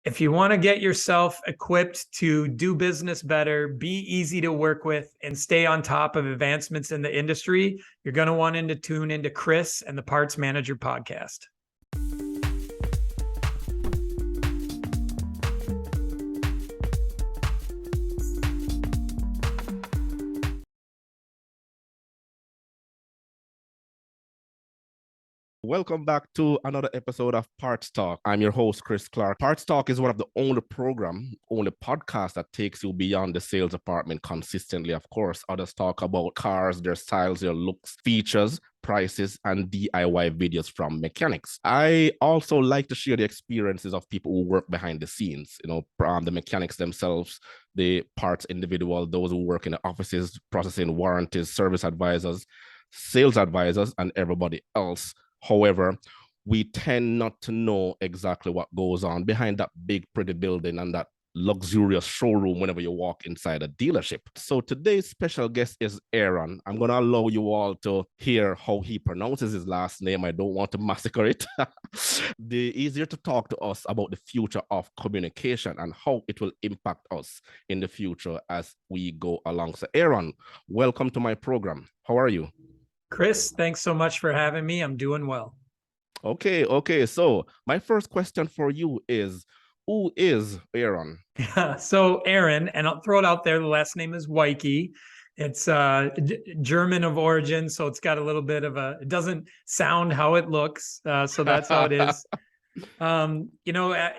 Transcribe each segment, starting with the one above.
If you want to get yourself equipped to do business better, be easy to work with, and stay on top of advancements in the industry, you're going to want to tune into Chris and the Parts Manager podcast. Welcome back to another episode of Parts Talk. I'm your host, Chris Clark. Parts Talk is one of the only podcasts that takes you beyond the sales department consistently. Of course, others talk about cars, their styles, their looks, features, prices, and DIY videos from mechanics. I also like to share the experiences of people who work behind the scenes, the mechanics themselves, the parts individual, those who work in the offices, processing warranties, service advisors, sales advisors, and everybody else. However, we tend not to know exactly what goes on behind that big, pretty building and that luxurious showroom whenever you walk inside a dealership. So today's special guest is Aaron. I'm going to allow you all to hear how he pronounces his last name. I don't want to massacre it. The easier to talk to us about the future of communication and how it will impact us in the future as we go along. So Aaron, welcome to my program. How are you? Chris, thanks so much for having me. I'm doing well. Okay. So my first question for you is, who is Aaron? So Aaron, and I'll throw it out there, the last name is Weiche. It's German of origin, so it's got a little bit of it doesn't sound how it looks. So that's how it is.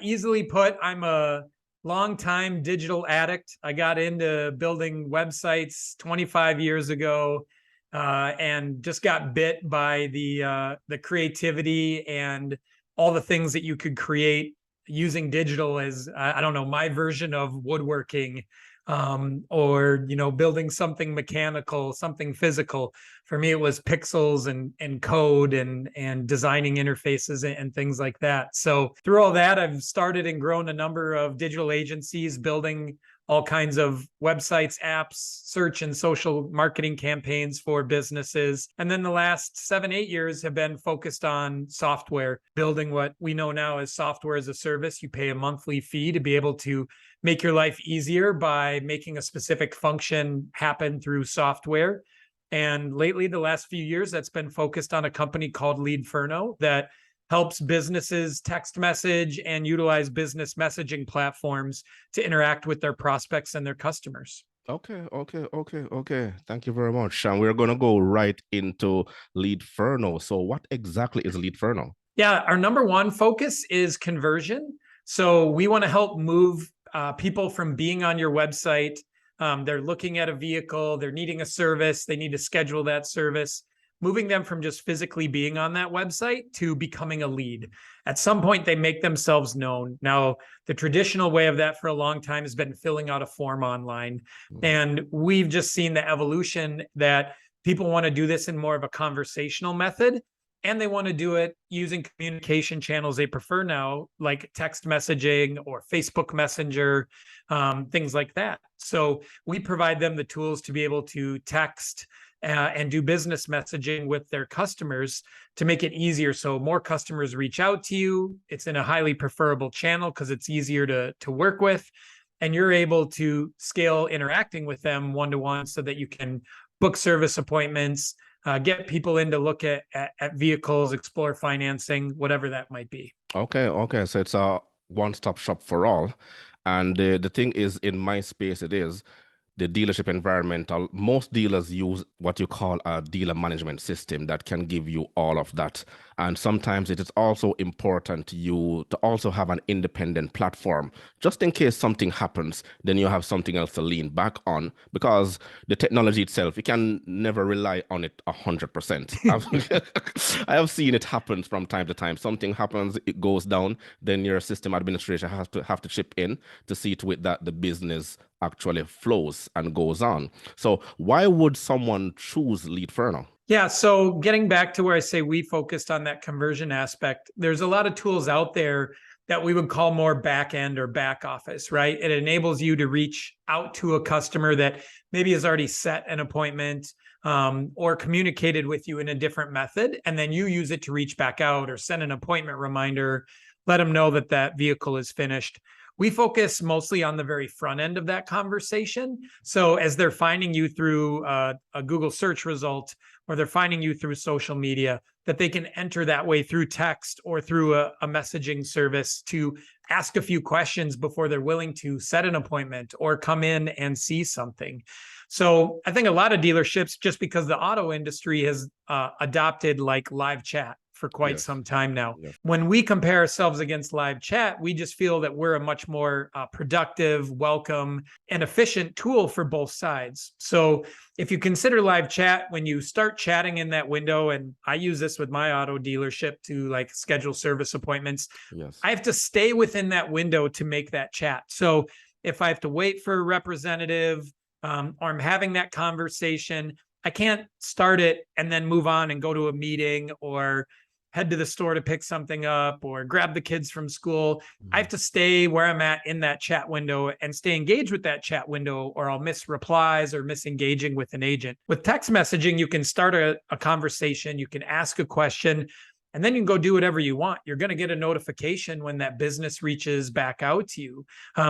Easily put, I'm a longtime digital addict. I got into building websites 25 years ago. And just got bit by the creativity and all the things that you could create using digital as, my version of woodworking, or building something mechanical, something physical. For me, it was pixels and code and designing interfaces and things like that. So through all that, I've started and grown a number of digital agencies, building all kinds of websites, apps, search and social marketing campaigns for businesses. And then the last 7-8 years have been focused on software, building what we know now as software as a service. You pay a monthly fee to be able to make your life easier by making a specific function happen through software. And lately, the last few years, that's been focused on a company called Leadferno that helps businesses text message and utilize business messaging platforms to interact with their prospects and their customers. Okay. Thank you very much. And we're going to go right into Leadferno. So what exactly is Leadferno? Yeah, our number one focus is conversion. So we want to help move people from being on your website. They're looking at a vehicle, they're needing a service, they need to schedule that service, moving them from just physically being on that website to becoming a lead. At some point, they make themselves known. Now, the traditional way of that for a long time has been filling out a form online. And we've just seen the evolution that people want to do this in more of a conversational method. And they want to do it using communication channels they prefer now, like text messaging or Facebook Messenger, things like that. So we provide them the tools to be able to text and do business messaging with their customers to make it easier. So more customers reach out to you. It's in a highly preferable channel because it's easier to work with. And you're able to scale interacting with them one-to-one so that you can book service appointments, get people in to look at vehicles, explore financing, whatever that might be. Okay. So it's a one-stop shop for all. And the thing is, in my space, it is the dealership environment. Most dealers use what you call a dealer management system that can give you all of that. And sometimes it is also important to you to also have an independent platform, just in case something happens, then you have something else to lean back on, because the technology itself, you can never rely on it 100%. I have seen it happen from time to time. Something happens, it goes down, then your system administration has to chip in to see to it that the business actually flows and goes on. So why would someone choose Leadferno? Yeah, so getting back to where I say we focused on that conversion aspect, there's a lot of tools out there that we would call more back end or back office, right? It enables you to reach out to a customer that maybe has already set an appointment or communicated with you in a different method, and then you use it to reach back out or send an appointment reminder let them know that that vehicle is finished. We focus mostly on the very front end of that conversation. So as they're finding you through a Google search result, or they're finding you through social media, that they can enter that way through text or through a messaging service to ask a few questions before they're willing to set an appointment or come in and see something. So I think a lot of dealerships, just because the auto industry has adopted like live chat for quite some time now. Yes. When we compare ourselves against live chat, we just feel that we're a much more productive, welcome, and efficient tool for both sides. So if you consider live chat, when you start chatting in that window, and I use this with my auto dealership to like schedule service appointments, Yes. I have to stay within that window to make that chat. So if I have to wait for a representative, or I'm having that conversation, I can't start it and then move on and go to a meeting or head to the store to pick something up or grab the kids from school. I have to stay where I'm at in that chat window and stay engaged with that chat window, or I'll miss replies or miss engaging with an agent. With text messaging, you can start a conversation, you can ask a question, and then you can go do whatever you want. You're going to get a notification when that business reaches back out to you.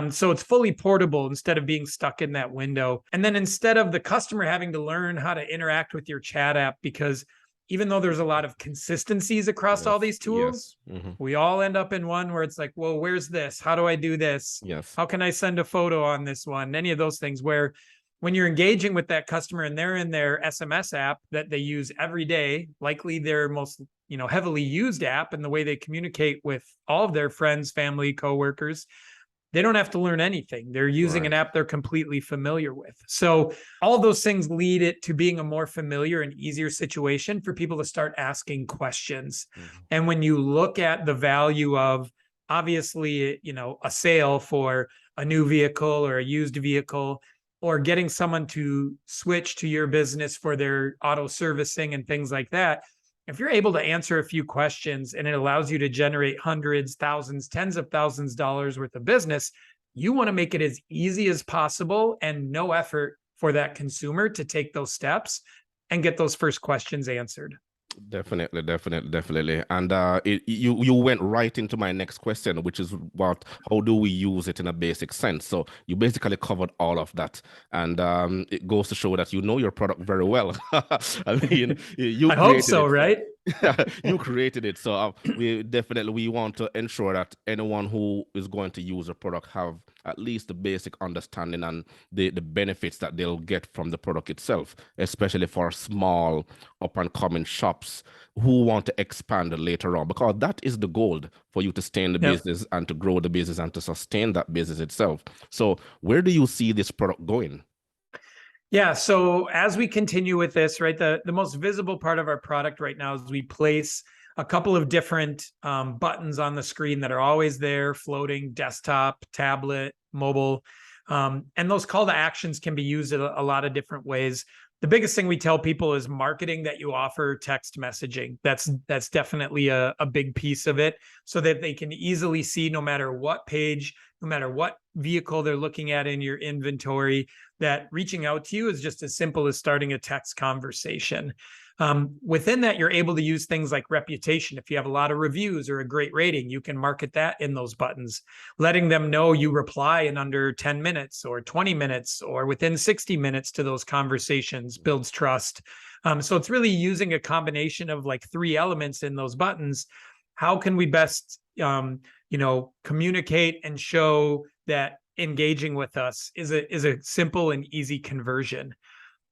So it's fully portable instead of being stuck in that window. And then instead of the customer having to learn how to interact with your chat app, because even though there's a lot of consistencies across all these tools, we all end up in one where it's like, well, where's this? How do I do this? Yes. How can I send a photo on this one? Any of those things, where when you're engaging with that customer and they're in their SMS app that they use every day, likely their most heavily used app, and the way they communicate with all of their friends, family, coworkers, they don't have to learn anything. They're using an app they're completely familiar with. So all of those things lead it to being a more familiar and easier situation for people to start asking questions. And when you look at the value of, obviously, a sale for a new vehicle or a used vehicle, or getting someone to switch to your business for their auto servicing and things like that, if you're able to answer a few questions and it allows you to generate hundreds, thousands, tens of thousands of dollars worth of business, you want to make it as easy as possible and no effort for that consumer to take those steps and get those first questions answered. Definitely. And you went right into my next question, which is how do we use it in a basic sense? So you basically covered all of that, and it goes to show that you know your product very well. I mean, you I hope so, right? You created it, so we want to ensure that anyone who is going to use a product have at least the basic understanding and the benefits that they'll get from the product itself, especially for small up and coming shops who want to expand later on, because that is the goal for you to stay in the business and to grow the business and to sustain that business itself. So where do you see this product going? Yeah, so as we continue with this, right, the most visible part of our product right now is we place a couple of different buttons on the screen that are always there, floating: desktop, tablet, mobile. And those call to actions can be used in a lot of different ways. The biggest thing we tell people is marketing that you offer text messaging. That's definitely a big piece of it, so that they can easily see, no matter what page, no matter what vehicle they're looking at in your inventory, that reaching out to you is just as simple as starting a text conversation. Within that, you're able to use things like reputation. If you have a lot of reviews or a great rating, you can market that in those buttons, letting them know you reply in under 10 minutes or 20 minutes or within 60 minutes to those conversations. Builds trust. So it's really using a combination of like three elements in those buttons. How can we best communicate and show that engaging with us is a simple and easy conversion?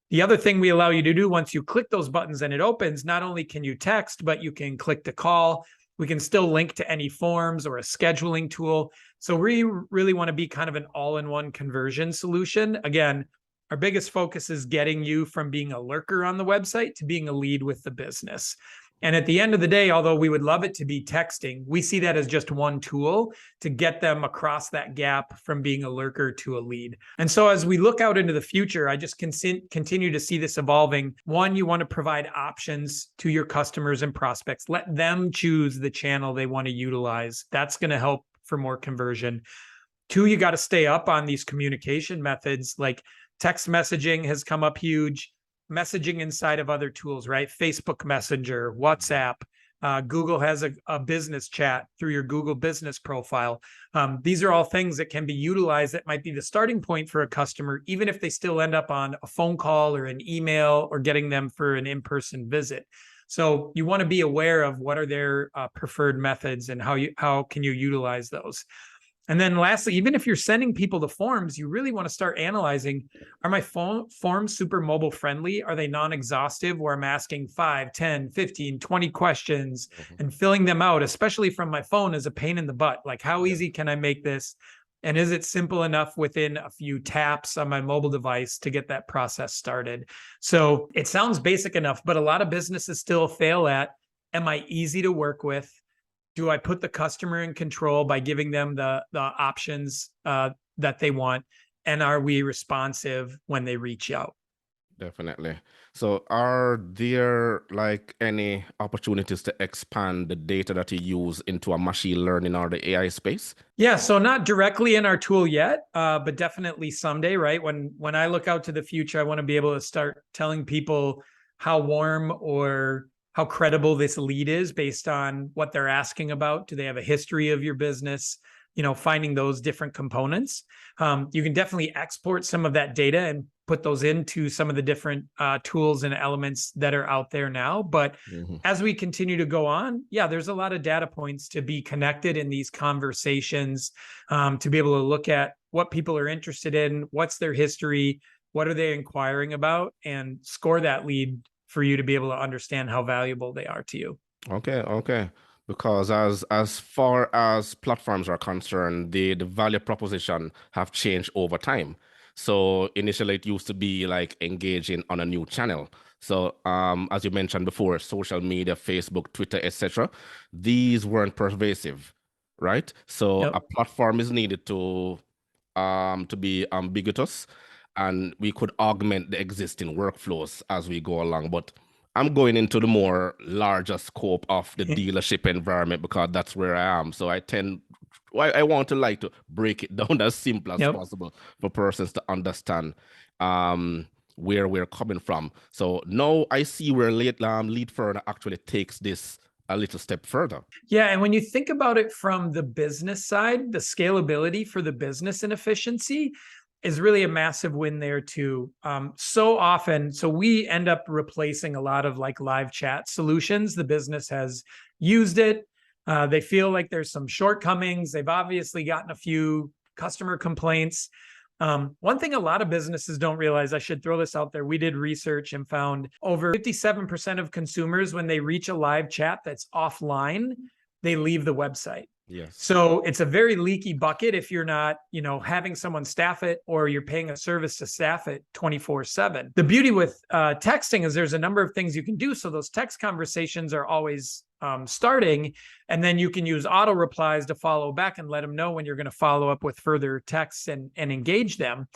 The other thing we allow you to do, once you click those buttons and it opens, not only can you text, but you can click to call. We can still link to any forms or a scheduling tool. So we really want to be kind of an all-in-one conversion solution. Again, our biggest focus is getting you from being a lurker on the website to being a lead with the business. And at the end of the day, although we would love it to be texting, we see that as just one tool to get them across that gap from being a lurker to a lead. And so as we look out into the future, I just continue to see this evolving. One, you want to provide options to your customers and prospects. Let them choose the channel they want to utilize. That's going to help for more conversion. Two, you got to stay up on these communication methods, like text messaging has come up huge. Messaging inside of other tools, right? Facebook Messenger, WhatsApp, Google has a business chat through your Google business profile. These are all things that can be utilized that might be the starting point for a customer, even if they still end up on a phone call or an email or getting them for an in-person visit. So you want to be aware of what are their preferred methods and how can you utilize those. And then lastly, even if you're sending people the forms, you really want to start analyzing, are my forms super mobile friendly? Are they non-exhaustive where I'm asking 5, 10, 15, 20 questions and filling them out, especially from my phone, is a pain in the butt. Like, how easy can I make this? And is it simple enough within a few taps on my mobile device to get that process started? So it sounds basic enough, but a lot of businesses still fail at, am I easy to work with? Do I put the customer in control by giving them the options that they want? And are we responsive when they reach out? Definitely. So are there like any opportunities to expand the data that you use into a machine learning or the AI space? Yeah, so not directly in our tool yet, but definitely someday, right? When I look out to the future, I want to be able to start telling people how warm or how credible this lead is based on what they're asking about. Do they have a history of your business? Finding those different components. You can definitely export some of that data and put those into some of the different tools and elements that are out there now. But as we continue to go on, yeah, there's a lot of data points to be connected in these conversations, to be able to look at what people are interested in, what's their history, what are they inquiring about, and score that lead for you to be able to understand how valuable they are to you. Okay. Because as far as platforms are concerned, the value proposition have changed over time. So initially it used to be like engaging on a new channel. So as you mentioned before, social media, Facebook, Twitter, etc., these weren't pervasive, right? So Yep. a platform is needed to be ambiguous, and we could augment the existing workflows as we go along. But I'm going into the more larger scope of the dealership environment because that's where I am. So I want to like to break it down as simple as possible for persons to understand where we're coming from. So now I see where Lead Further actually takes this a little step further. Yeah. And when you think about it from the business side, the scalability for the business and efficiency is really a massive win there too. So we end up replacing a lot of like live chat solutions. The business has used it. They feel like there's some shortcomings. They've obviously gotten a few customer complaints. One thing a lot of businesses don't realize, I should throw this out there. We did research and found over 57% of consumers, when they reach a live chat that's offline, they leave the website. Yes. So it's a very leaky bucket if you're not, having someone staff it or you're paying a service to staff it 24/7. The beauty with texting is there's a number of things you can do. So those text conversations are always starting, and then you can use auto replies to follow back and let them know when you're going to follow up with further texts and engage them.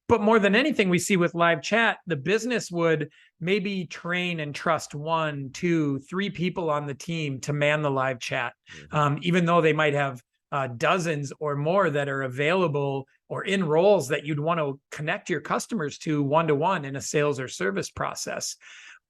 But more than anything, we see with live chat, the business would maybe train and trust 1, 2, 3 people on the team to man the live chat, even though they might have dozens or more that are available or in roles that you'd want to connect your customers to one-to-one in a sales or service process.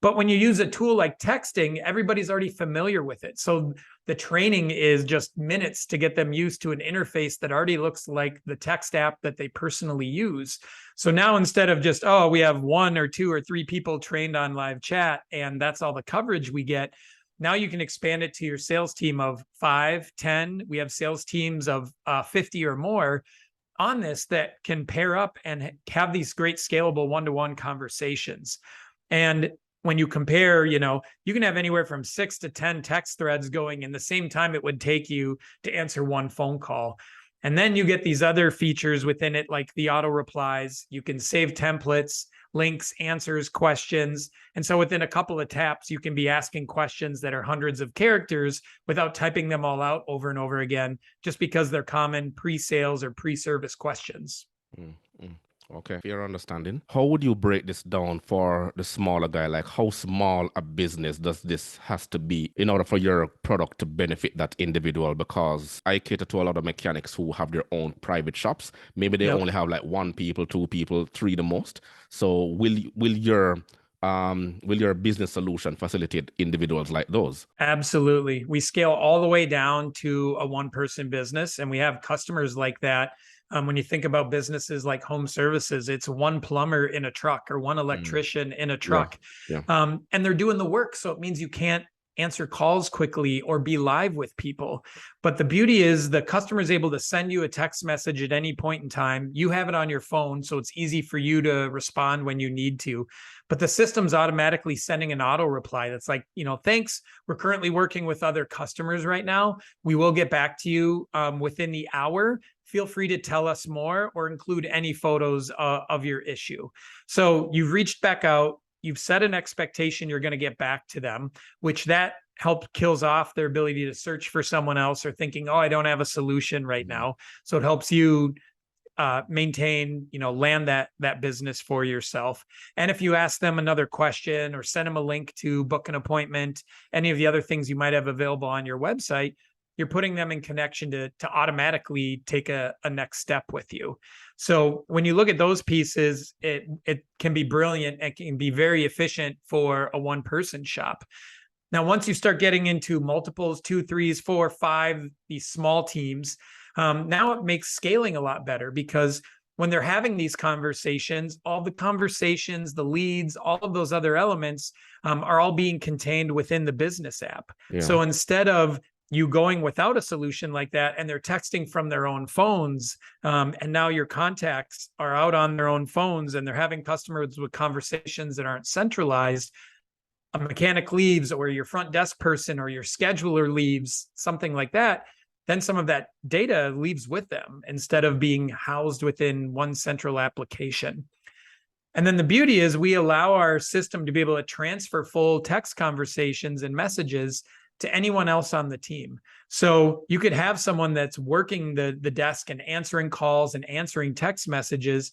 But when you use a tool like texting, everybody's already familiar with it. So the training is just minutes to get them used to an interface that already looks like the text app that they personally use. So now instead of just, we have 1 or 2 or 3 people trained on live chat and that's all the coverage we get, now you can expand it to your sales team of 5, 10. We have sales teams of 50 or more on this that can pair up and have these great scalable one-to-one conversations. And when you compare, you can have anywhere from 6 to 10 text threads going in the same time it would take you to answer 1 phone call. And then you get these other features within it, like the auto replies. You can save templates, links, answers, questions. And so within a couple of taps, you can be asking questions that are hundreds of characters without typing them all out over and over again, just because they're common pre-sales or pre-service questions. Okay, fair understanding. How would you break this down for the smaller guy? Like, how small a business does this has to be in order for your product to benefit that individual? Because I cater to a lot of mechanics who have their own private shops. Maybe they only have like 1 people, 2 people, 3 the most. So will your will your business solution facilitate individuals like those? Absolutely. We scale all the way down to a one-person business, and we have customers like that. When you think about businesses like home services, it's one plumber in a truck or one electrician in a truck. Yeah. And they're doing the work. So it means you can't answer calls quickly or be live with people. But the beauty is the customer is able to send you a text message at any point in time. You have it on your phone, so it's easy for you to respond when you need to. But the system's automatically sending an auto reply that's like, thanks. We're currently working with other customers right now. We will get back to you within the hour. Feel free to tell us more or include any photos of your issue. So you've reached back out. You've set an expectation you're going to get back to them, which that kills off their ability to search for someone else or thinking, oh, I don't have a solution right now. So it helps you maintain, land that business for yourself. And if you ask them another question or send them a link to book an appointment, any of the other things you might have available on your website, you're putting them in connection to automatically take a next step with you. So when you look at those pieces, it can be brilliant. It can be very efficient for a one-person shop. Now, once you start getting into multiples, 2, 3, 4, 5, these small teams, now it makes scaling a lot better because when they're having these conversations, all the conversations, the leads, all of those other elements are all being contained within the business app. Yeah. So instead of you going without a solution like that and they're texting from their own phones, and now your contacts are out on their own phones and they're having customers with conversations that aren't centralized, a mechanic leaves or your front desk person or your scheduler leaves, something like that, then some of that data leaves with them instead of being housed within one central application. And then the beauty is we allow our system to be able to transfer full text conversations and messages to anyone else on the team. So you could have someone that's working the desk and answering calls and answering text messages.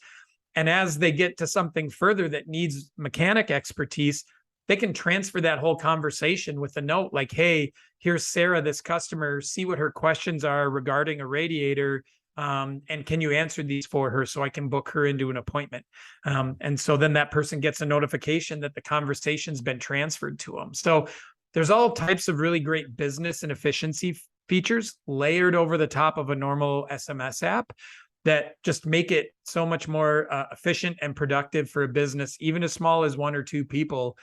And as they get to something further that needs mechanic expertise, they can transfer that whole conversation with a note like, hey, here's Sarah, this customer, see what her questions are regarding a radiator. And can you answer these for her so I can book her into an appointment? And so then that person gets a notification that the conversation's been transferred to them. So there's all types of really great business and efficiency features layered over the top of a normal SMS app that just make it so much more efficient and productive for a business, even as small as 1 or 2 people,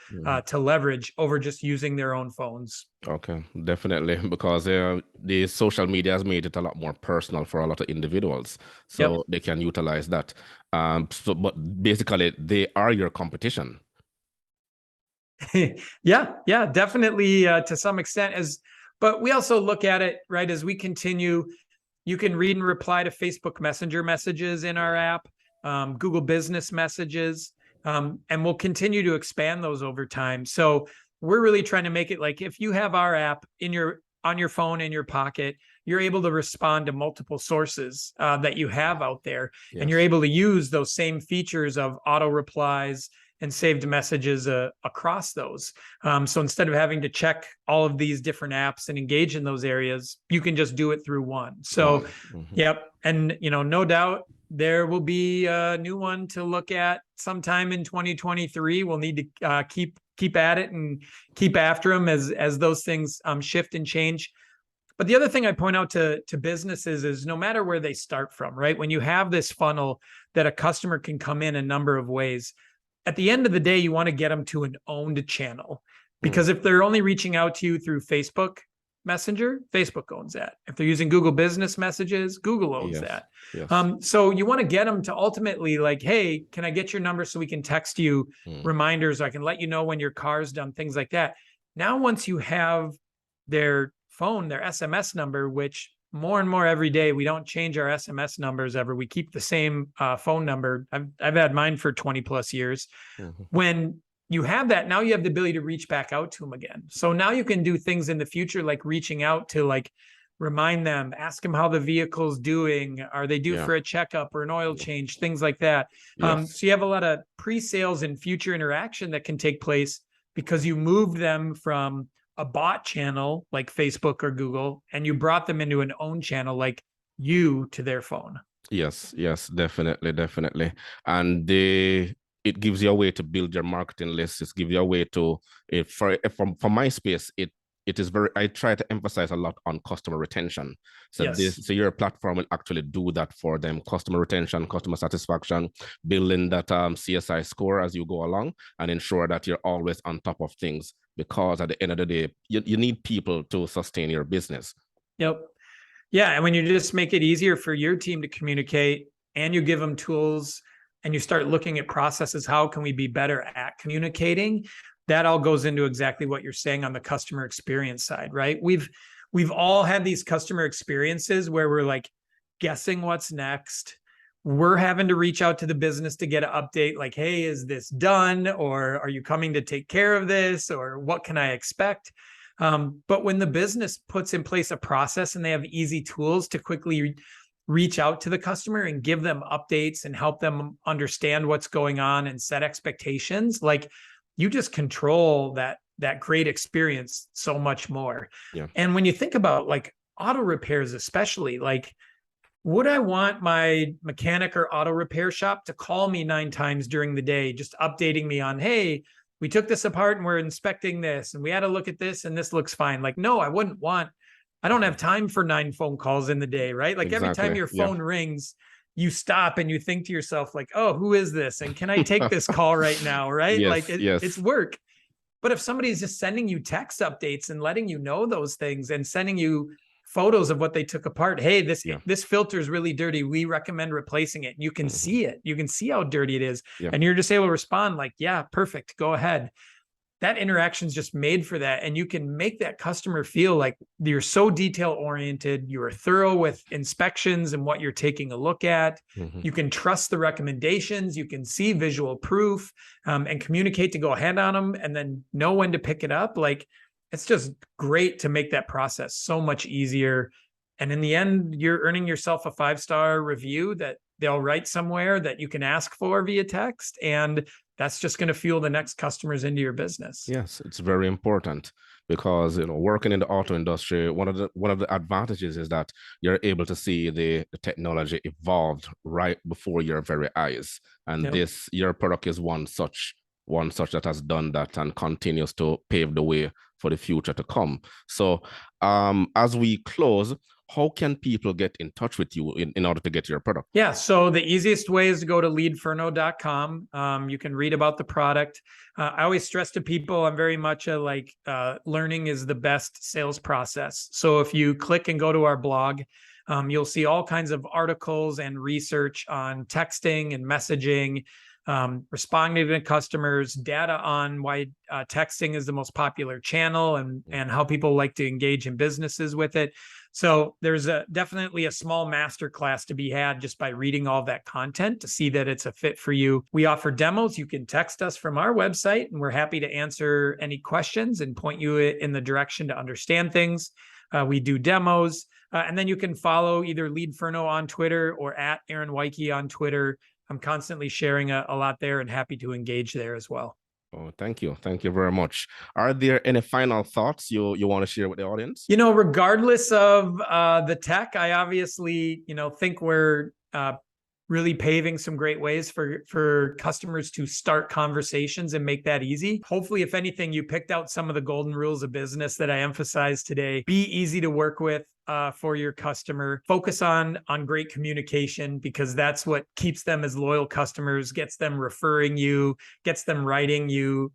to leverage over just using their own phones. Okay, definitely, because the social media has made it a lot more personal for a lot of individuals, so they can utilize that. But basically, they are your competition. Yeah, definitely to some extent. But we also look at it, right, as we continue. You can read and reply to Facebook Messenger messages in our app, Google Business Messages, and we'll continue to expand those over time. So we're really trying to make it like if you have our app on your phone in your pocket, you're able to respond to multiple sources that you have out there, and you're able to use those same features of auto replies and saved messages across those. So instead of having to check all of these different apps and engage in those areas, you can just do it through one. So, and no doubt there will be a new one to look at sometime in 2023. We'll need to keep at it and keep after them as those things shift and change. But the other thing I point out to businesses is no matter where they start from, right? When you have this funnel that a customer can come in a number of ways, at the end of the day, you want to get them to an owned channel, because if they're only reaching out to you through Facebook Messenger, Facebook owns that. If they're using Google Business Messages, Google owns that. So you want to get them to ultimately like, hey, can I get your number so we can text you reminders? I can let you know when your car's done, things like that. Now, once you have their phone, their SMS number, which more and more every day, we don't change our SMS numbers ever. We keep the same phone number. I've had mine for 20 plus years. When you have that, now you have the ability to reach back out to them again. So now you can do things in the future, like reaching out to like remind them, ask them how the vehicle's doing. Are they due for a checkup or an oil change? Things like that. So you have a lot of pre-sales and future interaction that can take place because you moved them from a bot channel like Facebook or Google, and you brought them into an own channel like you to their phone. Yes, definitely. And the it gives you a way to build your marketing list. It gives you a way to, for my space, it is very, I try to emphasize a lot on customer retention. So Yes. so your platform will actually do that for them: customer retention, customer satisfaction, building that CSI score as you go along, and ensure that you're always on top of things, because at the end of the day, you need people to sustain your business. Yep. Yeah. And when you just make it easier for your team to communicate and you give them tools and you start looking at processes, how can we be better at communicating? That all goes into exactly what you're saying on the customer experience side, right? We've all had these customer experiences where we're like guessing what's next. We're having to reach out to the business to get an update like, hey, is this done? Or are you coming to take care of this? Or what can I expect? But when the business puts in place a process and they have easy tools to quickly reach out to the customer and give them updates and help them understand what's going on and set expectations, like you just control that great experience so much more. Yeah. And when you think about like auto repairs, especially, like, would I want my mechanic or auto repair shop to call me 9 times during the day, just updating me on, hey, we took this apart and we're inspecting this and we had a look at this and this looks fine? Like, no, I don't have time for 9 phone calls in the day, right? Like every time your phone rings, you stop and you think to yourself like, oh, who is this? And can I take this call right now? Right? Yes, It's work. But if somebody's just sending you text updates and letting you know those things and sending you photos of what they took apart, hey, this filter is really dirty, we recommend replacing it. You can see it. You can see how dirty it is. And you're just able to respond like, yeah, perfect, go ahead. That interaction is just made for that. And you can make that customer feel like you're so detail oriented, you are thorough with inspections and what you're taking a look at. You can trust the recommendations, you can see visual proof, and communicate to go ahead on them and then know when to pick it up. Like, it's just great to make that process so much easier. And in the end, you're earning yourself a 5-star review that they'll write somewhere that you can ask for via text. And that's just going to fuel the next customers into your business. Yes, it's very important, because working in the auto industry, one of the advantages is that you're able to see the technology evolved right before your very eyes. And your product is one such that has done that and continues to pave the way for the future to come. So as we close, how can people get in touch with you in order to get your product? Yeah, so the easiest way is to go to leadferno.com. You can read about the product. I always stress to people, I'm very much learning is the best sales process. So if you click and go to our blog, you'll see all kinds of articles and research on texting and messaging, responding to customers, data on why texting is the most popular channel and how people like to engage in businesses with it. So there's definitely a small masterclass to be had just by reading all that content to see that it's a fit for you. We offer demos. You can text us from our website and we're happy to answer any questions and point you in the direction to understand things. We do demos, and then you can follow either Lead Ferno on Twitter or at Aaron Weiche on Twitter. I'm constantly sharing a lot there and happy to engage there as well. Oh, thank you. Thank you very much. Are there any final thoughts you want to share with the audience? Regardless of the tech, I obviously, think we're really paving some great ways for customers to start conversations and make that easy. Hopefully, if anything, you picked out some of the golden rules of business that I emphasized today. Be easy to work with for your customer. Focus on great communication, because that's what keeps them as loyal customers, gets them referring you, gets them writing you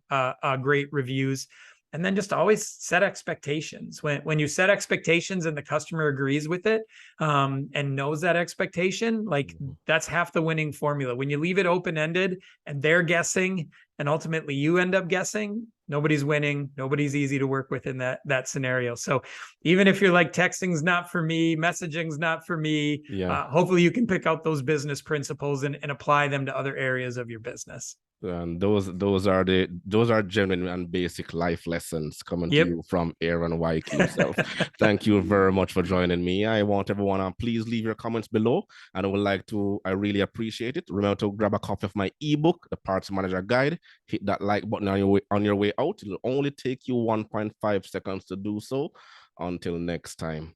great reviews. And then just always set expectations. When you set expectations and the customer agrees with it and knows that expectation, like that's half the winning formula. When you leave it open-ended and they're guessing and ultimately you end up guessing, nobody's winning. Nobody's easy to work with in that scenario. So even if you're like, texting's not for me, messaging's not for me, hopefully you can pick out those business principles and apply them to other areas of your business. And those are genuine and basic life lessons coming to you from Aaron Weiche himself. Thank you very much for joining me. I want everyone to please leave your comments below, and I really appreciate it. Remember to grab a copy of my ebook, The Parts Manager Guide. Hit that like button on your way out. It'll only take you 1.5 seconds to do so. Until next time.